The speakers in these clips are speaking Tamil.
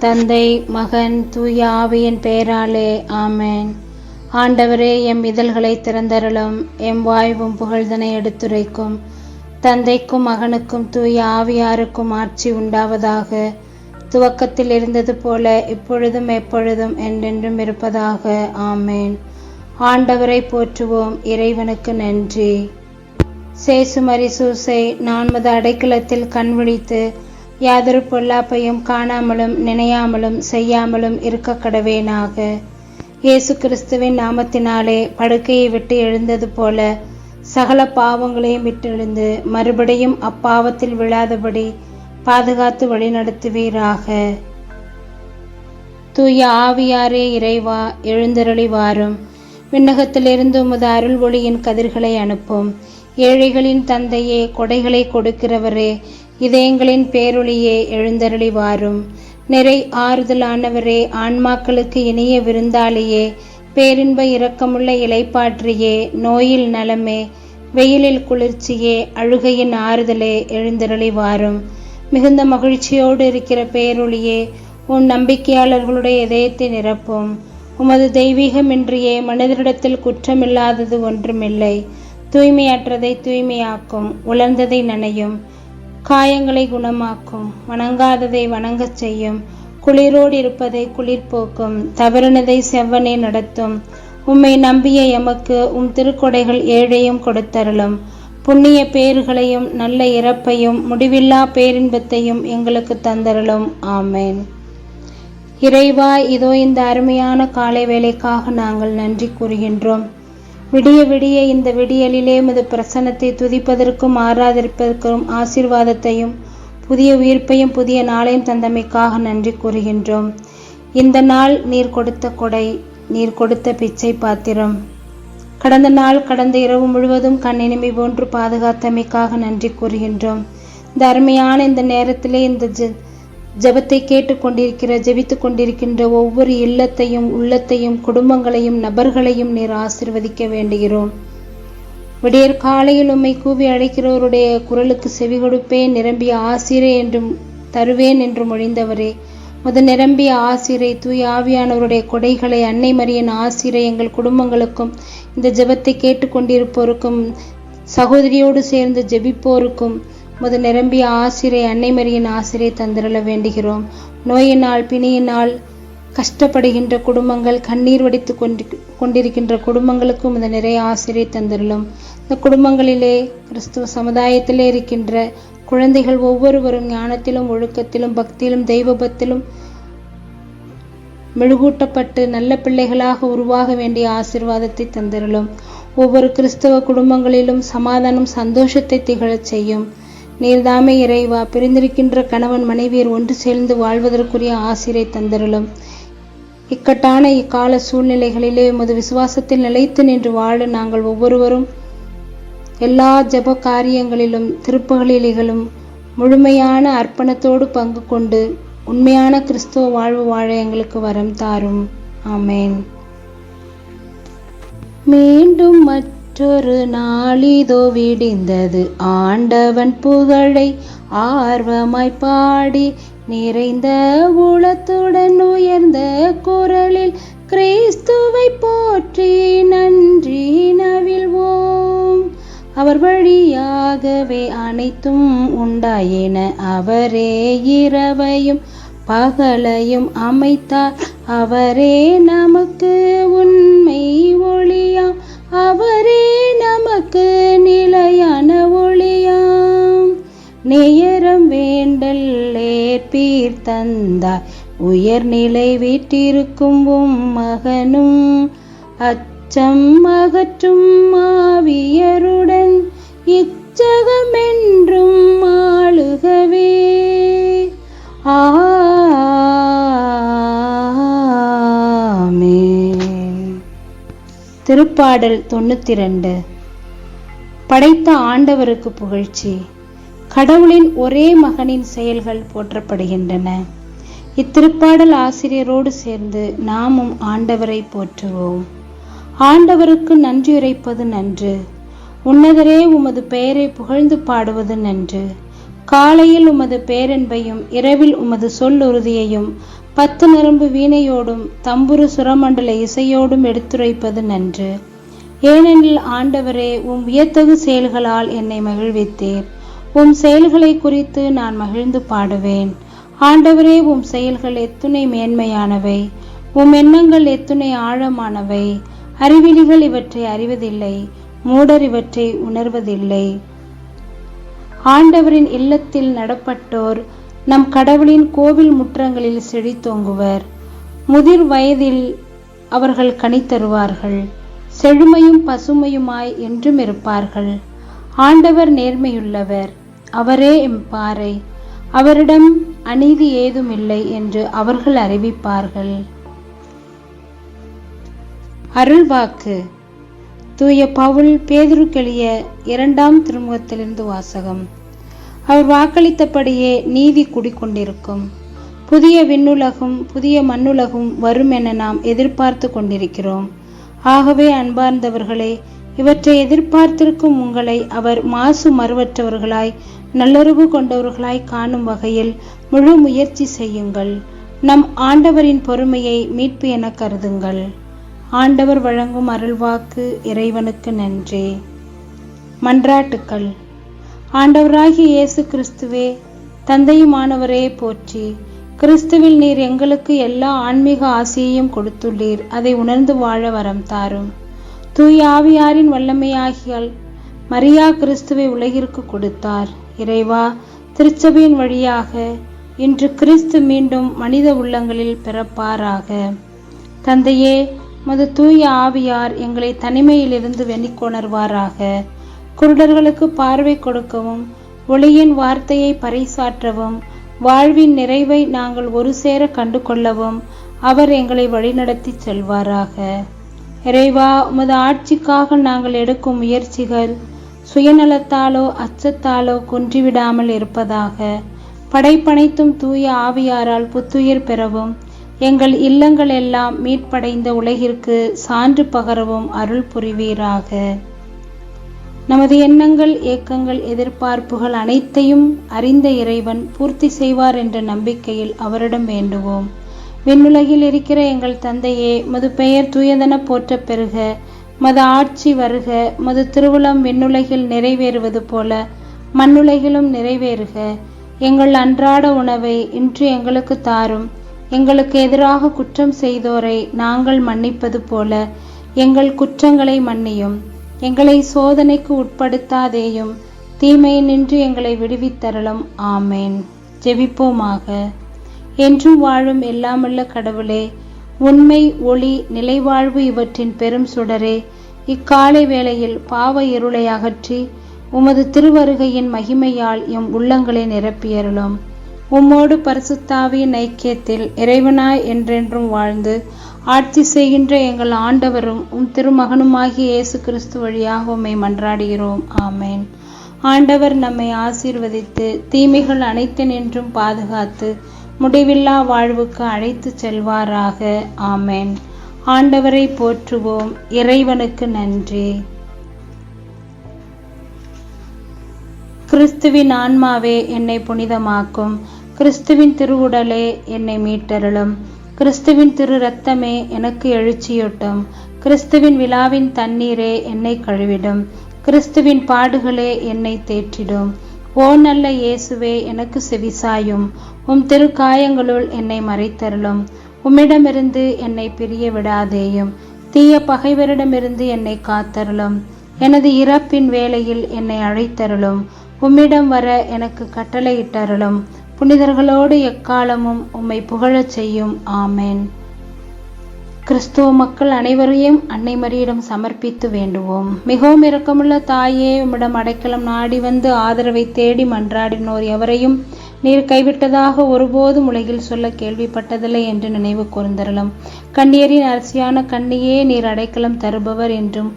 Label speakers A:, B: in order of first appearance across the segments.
A: தந்தை, மகன், தூய ஆவியின் பெயராலே ஆமென். ஆண்டவரே, எம் இதழ்களை திறந்தருளும். எம் வாய்வும் புகழ்தனை எடுத்துரைக்கும். தந்தைக்கும் மகனுக்கும் தூய ஆவியாருக்கும் ஆட்சி உண்டாவதாக. துவக்கத்தில் இருந்தது போல இப்பொழுதும் எப்பொழுதும் என்றென்றும் இருப்பதாக. ஆமென். ஆண்டவரை போற்றுவோம். இறைவனுக்கு நன்றி. சேசுமரி சூசை நான்மது அடைக்கலத்தில் கண் விழித்து யாதொரு பொல்லாப்பையும் காணாமலும் நினையாமலும் செய்யாமலும் இருக்க கடவேனாக. இயேசு கிறிஸ்துவின் நாமத்தினாலே படுக்கையை விட்டு எழுந்தது போல சகல பாவங்களையும் விட்டெழுந்து மறுபடியும் அப்பாவத்தில் விழாதபடி பாதுகாத்து வழிநடத்துவீராக. தூய ஆவியாரே இறைவா, எழுந்தருளி வாரும். விண்ணகத்திலிருந்து உமது அருள் ஒளியின் கதிர்களை அனுப்பும். ஏழைகளின் தந்தையே, கொடைகளை கொடுக்கிறவரே, இதயங்களின் பேரொளியே, எழுந்தருளி வாரும். நிறை ஆறுதலானவரே, ஆன்மாக்களுக்கு இனிய விருந்தாளியே, பேரின்ப இரக்கமுள்ள இலைப்பாற்றியே, நோயில் நலமே, வெயிலில் குளிர்ச்சியே, அழுகையின் ஆறுதலே, எழுந்தருளி வாரும். மிகுந்த மகிழ்ச்சியோடு இருக்கிற பேரொளியே, உன் நம்பிக்கையாளர்களுடைய இதயத்தை நிரப்பும். உமது தெய்வீகமின்றியே மனிதரிடத்தில் குற்றமில்லாதது ஒன்றுமில்லை. தூய்மையற்றதை தூய்மையாக்கும், உலர்ந்ததை நனையும், காயங்களை குணமாக்கும், வணங்காததை வணங்கச் செய்யும், குளிரோடு இருப்பதை குளிர்போக்கும், தவறினதை செவ்வனே நடத்தும். உம்மை நம்பிய எமக்கு உம் திருக்கொடைகள் ஏழையும் கொடுத்தருளும். புண்ணிய பேறுகளையும் நல்ல இறப்பையும் முடிவில்லா பேரின்பத்தையும் எங்களுக்கு தந்தருளும். ஆமேன். இறைவா, இதோ இந்த அருமையான காலை வேளைக்காக நாங்கள் நன்றி கூறுகின்றோம். விடிய விடிய இந்த விடியலிலே உமது பிரசன்னத்தை துதிப்பதற்கும் ஆராதிப்பதற்கும் ஆசீர்வாதத்தையும் புதிய உயிர்ப்பையும் புதிய நாளையும் தந்தமைக்காக நன்றி கூறுகின்றோம். இந்த நாள் நீர் கொடுத்த கொடை, நீர் கொடுத்த பிச்சை பாத்திரம். கடந்த நாள் கடந்த இரவு முழுவதும் கண்ணினிமை போன்று பாதுகாத்தமைக்காக நன்றி கூறுகின்றோம். இந்த அருமையான இந்த நேரத்திலே இந்த ஜெபத்தை ஜெபித்து கொண்டிருக்கின்ற ஒவ்வொரு இல்லத்தையும் உள்ளத்தையும் குடும்பங்களையும் நபர்களையும் நீர் ஆசீர்வதிக்க வேண்டுகிறோம். விடியற் காலையில் உம்மை கூவி அழைக்கிறவருடைய குரலுக்கு செவி கொடுப்பேன், நிரம்பிய ஆசிரை என்றும் தருவேன் என்று மொழிந்தவரே, நிரம்பிய ஆசிரை தூய ஆவியானவருடைய கொடைகளை அன்னை மரியின் ஆசிரை எங்கள் குடும்பங்களுக்கும் இந்த ஜெபத்தை கேட்டுக்கொண்டிருப்போருக்கும் சகோதரியோடு சேர்ந்து ஜெபிப்போருக்கும் நிரம்பிய ஆசிரை அன்னை மரியின் ஆசிரை தந்திரள வேண்டுகிறோம். நோயினால் பிணியினால் கஷ்டப்படுகின்ற குடும்பங்கள், கண்ணீர் வடித்து கொண்டிருக்கின்ற குடும்பங்களுக்கும் இந்த நிறைய ஆசிரை தந்திரலும். இந்த குடும்பங்களிலே கிறிஸ்துவ சமுதாயத்திலே இருக்கின்ற குழந்தைகள் ஒவ்வொருவரும் ஞானத்திலும் ஒழுக்கத்திலும் பக்தியிலும் தெய்வபத்திலும் மெழுகூட்டப்பட்டு நல்ல பிள்ளைகளாக உருவாக வேண்டிய ஆசீர்வாதத்தை தந்திரலும். ஒவ்வொரு கிறிஸ்தவ குடும்பங்களிலும் சமாதானம் சந்தோஷத்தை திகழச் செய்யும். நீர்தாமே இறைவா, பிரிந்திருக்கின்ற கணவன் மனைவியர் ஒன்று சேர்ந்து வாழ்வதற்குரிய ஆசிரை தந்திரலும். இக்கட்டான இக்கால சூழ்நிலைகளிலே உமது விசுவாசத்தில் நிலைத்து நின்று வாழ நாங்கள் ஒவ்வொருவரும் எல்லா ஜெப காரியங்களிலும் திருப்பலிகளிலும் முழுமையான அர்ப்பணத்தோடு பங்கு கொண்டு உண்மையான கிறிஸ்துவ வாழ்வு வாழ எங்களுக்கு வரம் தாரும். ஆமேன். மீண்டும் மற்றொரு நாளிதோ விடிந்தது, ஆண்டவன் புகழை ஆர்வமாய் பாடி நிறைந்த உளத்துடன் உயர்ந்த குரலில் கிறிஸ்துவை போற்றி நன்றி நவில்வோம். அவர் வழியாகவே அனைத்தும் உண்டாயின, அவரே இரவையும் பகலையும் அமைத்தார், அவரே நமக்கு உண்மை ஒளியாம், அவரே நமக்கு நிலையான ஒளியாம். நேரம் வேண்டல் ஏற்பீர் தந்தார், உயர்நிலை வீட்டிருக்கும் மகனும் அச்சம் அகற்றும் ஆவியருடன் இச்சகமென்றும் ஆளுகவே. திருப்பாடல் 92. படைத்த ஆண்டவருக்கு புகழ்ச்சி. கடவுளின் ஒரே மகனின் செயல்கள் போற்றப்படுகின்றன. இத்திருப்பாடல் ஆசிரியரோடு சேர்ந்து நாமும் ஆண்டவரை போற்றுவோம். ஆண்டவருக்கு நன்றியுரைப்பது நன்று. உன்னதரே, உமது பெயரை புகழ்ந்து பாடுவது நன்று. காலையில் உமது பேரன்பையும் இரவில் உமது சொல்லுறுதியையும் 10 நரம்பு வீணையோடும் தம்புரு சுரமண்டல இசையோடும் எடுத்துரைப்பது நன்று. ஏனெனில் ஆண்டவரே, உம் வியத்தகு செயல்களால் என்னை மகிழ்வித்தீர். உம் செயல்களை குறித்து நான் மகிழ்ந்து பாடுவேன். ஆண்டவரே, உம் செயல்கள் எத்துணை மேன்மையானவை, உம் எண்ணங்கள் எத்துணை ஆழமானவை. அறிவிலிகள் இவற்றை அறிவதில்லை, மூடர் இவற்றை உணர்வதில்லை. ஆண்டவரின் இல்லத்தில் நடப்பட்டோர் நம் கடவுளின் கோவில் முற்றங்களில் செழித்தோங்குவர். முதிர் வயதில் அவர்கள் கனி தருவார்கள், செழுமையும் பசுமையுமாய் என்றும் இருப்பார்கள். ஆண்டவர் நேர்மையுள்ளவர், அவரே எம் பாறை, அவரிடம் அநீதி ஏதுமில்லை என்று அவர்கள் அறிவிப்பார்கள். அருள்வாக்கு. தூய பவுல் பேதுருக்கெளிய 2ஆம் திருமுகத்திலிருந்து வாசகம். அவர் வாக்களித்தபடியே நீதி குடிக்கொண்டிருக்கும். புதிய விண்ணுலகும் புதிய மண்ணுலகும் வரும் என நாம் எதிர்பார்த்து கொண்டிருக்கிறோம். ஆகவே அன்பார்ந்தவர்களே, இவற்றை எதிர்பார்த்திருக்கும் உங்களை அவர் மாசு மறுவற்றவர்களாய் நல்லுறவு கொண்டவர்களாய் காணும் வகையில் முழு முயற்சி செய்யுங்கள். நம் ஆண்டவரின் பொறுமையை மீட்பு என கருதுங்கள். ஆண்டவர் வழங்கும் அருள்வாக்கு. இறைவனுக்கு நன்றி. மன்றாட்டுக்கள். ஆண்டவராகிய இயேசு கிறிஸ்துவே, தந்தையுமானவரே போற்றி. கிறிஸ்துவில் நீர் எங்களுக்கு எல்லா ஆன்மீக ஆசையையும் கொடுத்துள்ளீர். அதை உணர்ந்து வாழ வரம் தாரும். தூய ஆவியாரின் வல்லமையாகியால் மரியா கிறிஸ்துவை உலகிற்கு கொடுத்தார். இறைவா, திருச்சபையின் வழியாக இன்று கிறிஸ்து மீண்டும் மனித உள்ளங்களில் பிறப்பாராக. தந்தையே, மது தூய ஆவியார் எங்களை தனிமையிலிருந்து வெளிக்கொணர்வாராக. குருடர்களுக்கு பார்வை கொடுக்கவும், ஒளியின் வார்த்தையை பறைசாற்றவும், வாழ்வின் நிறைவை நாங்கள் ஒரு சேர கண்டு கொள்ளவும் அவர் எங்களை வழிநடத்தி செல்வாராக. இறைவா, உமது ஆட்சிக்காக நாங்கள் எடுக்கும் முயற்சிகள் சுயநலத்தாலோ அச்சத்தாலோ குன்றிவிடாமல் இருப்பதாக. படைப்பனைத்தும் தூய ஆவியாரால் புத்துயிர் பெறவும், எங்கள் இல்லங்கள் எல்லாம் மீட்படைந்த உலகிற்கு சான்று பகரவும் அருள் புரிவீராக. நமது எண்ணங்கள், ஏக்கங்கள், எதிர்பார்ப்புகள் அனைத்தையும் அறிந்த இறைவன் பூர்த்தி செய்வார் என்ற நம்பிக்கையில் அவரிடம் வேண்டுவோம். விண்ணுலகில் இருக்கிற எங்கள் தந்தையே, மது பெயர் தூயதென போற்ற பெறுக. மது ஆட்சி வருக. மது திருவுளம் விண்ணுலகில் நிறைவேறுவது போல மண்ணுலகிலும் நிறைவேறுக. எங்கள் அன்றாட உணவை இன்று எங்களுக்கு தாரும். எங்களுக்கு எதிராக குற்றம் செய்தோரை நாங்கள் மன்னிப்பது போல எங்கள் குற்றங்களை மன்னியும். எங்களை சோதனைக்கு உட்படுத்தாதேயும், தீமையினின்று எங்களை விடுவித்தருளும். ஆமேன். ஜெபிப்போமாக. என்றும் வாழும் எல்லாமல்ல கடவுளே, உண்மை, ஒளி, நிலைவாழ்வு இவற்றின் பெரும் சுடரே, இக்காலை வேளையில் பாவ இருளை அகற்றி உமது திருவருகையின் மகிமையால் எம் உள்ளங்களை நிரப்பியருளும். உம்மோடு பரிசுத்தாவியின் ஐக்கியத்தில் இறைவனாய் என்றென்றும் வாழ்ந்து ஆட்சி செய்கின்ற எங்கள் ஆண்டவரும் உம் திருமகனுமாகிய இயேசு கிறிஸ்து வழியாக உம்மை மன்றாடுகிறோம். ஆமேன். ஆண்டவர் நம்மை ஆசீர்வதித்து தீமைகள் அனைத்தினின்றும் பாதுகாத்து முடிவில்லா வாழ்வுக்கு அழைத்து செல்வாராக. ஆமேன். ஆண்டவரை போற்றுவோம். இறைவனுக்கு நன்றி. கிறிஸ்துவின் ஆன்மாவே என்னை புனிதமாக்கும். கிறிஸ்துவின் திருவுடலே என்னை மீட்டருளும். கிறிஸ்துவின் திரு இரத்தமே எனக்கு எழுச்சியூட்டும். கிறிஸ்துவின் விழாவின் தண்ணீரே என்னை கழுவிடும். கிறிஸ்துவின் பாடுகளே என்னை தேற்றிடும். ஓ நல்ல இயேசுவே, எனக்கு செவிசாயும். உம் திருக்காயங்களுள் என்னை மறைத்தருளும். உம்மிடமிருந்து என்னை பிரிய விடாதேயும். தீய பகைவரிடமிருந்து என்னை காத்தருளும். எனது இறப்பின் வேளையில் என்னை அழைத்தருளும். உம்மிடம் வர எனக்கு கட்டளையிட்டருளும். புனிதர்களோடு எக்காலமும் உம்மை புகழச் செய்யும். ஆமேன். கிறிஸ்துவ மக்கள் அனைவரையும் அன்னை மரியிடம் சமர்ப்பித்து வேண்டுவோம். மிகவும் இரக்கமுள்ள தாயே, உம்மிடம் அடைக்கலம் நாடி வந்து ஆதரவை தேடி மன்றாடினோர் எவரையும் நீர் கைவிட்டதாக ஒருபோதும் உலகில் சொல்ல கேள்விப்பட்டதில்லை என்று நினைவு கூர்ந்தருளும். கண்ணியரின் அரசியான கண்ணியே, நீர் அடைக்கலம் தருபவர் என்றும்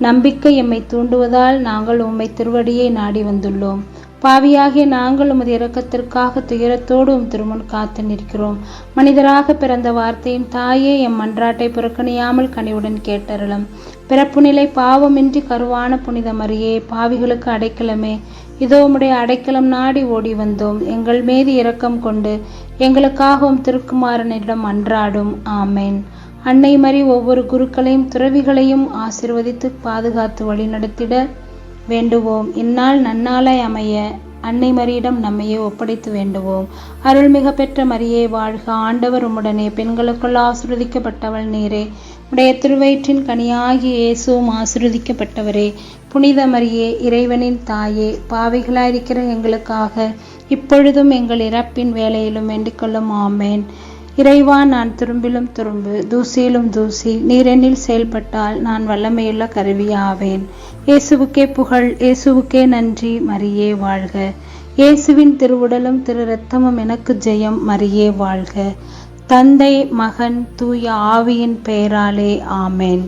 A: நம்பிக்கை எம்மை தூண்டுவதால் நாங்கள் உம்மை திருவடியை நாடி வந்துள்ளோம். பாவியாகிய நாங்கள் உமது இரக்கத்திற்காக துயரத்தோடு உம் திருமுன் காத்து நிற்கிறோம். மனிதராக பிறந்த வார்த்தையின் தாயே, எம் மன்றாட்டை புறக்கணியாமல் கனிவுடன் கேட்டருளும். பிறப்பு நிலை பாவமின்றி கருவான புனித மரியே, பாவிகளுக்கு அடைக்கலமே, இதோ உம்முடைய அடைக்கலம் நாடி ஓடி வந்தோம். எங்கள் மீது இரக்கம் கொண்டு எங்களுக்காகவும் திருக்குமாரனிடம் அன்றாடும். ஆமேன். அன்னை மரி ஒவ்வொரு குருக்களையும் துறவிகளையும் ஆசிர்வதித்து பாதுகாத்து வழிநடத்திட வேண்டுவோம். இந்நாள் நன்னாளாய் அமைய அன்னை மரியிடம் நம்மையே ஒப்படைத்து வேண்டுவோம். அருள்மிக பெற்ற மரியே வாழ்க, ஆண்டவர் உம்முடனே, பெண்களுக்குள் ஆசிர்வதிக்கப்பட்டவள் நீரே. உடைய திருவயிற்றின் கனியாகிய இயேசுவும் ஆசிர்வதிக்கப்பட்டவரே. புனித மரியே, இறைவனின் தாயே, பாவிகளாயிருக்கிற எங்களுக்காக இப்பொழுதும் எங்கள் இறப்பின் வேளையிலும் வேண்டிக்கொள்ளும். ஆமேன். இறைவா, நான் துரும்பிலும் துரும்பு, தூசியிலும் தூசி, நீரெண்ணில் செயல்பட்டால் நான் வல்லமையுள்ள கருவியாவேன். இயேசுவுக்கே புகழ், இயேசுவுக்கே நன்றி. மரியே வாழ்க. இயேசுவின் திருவுடலும் திரு இரத்தமும் எனக்கு ஜெயம். மரியே வாழ்க. தந்தை, மகன், தூய ஆவியின் பெயராலே. ஆமேன்.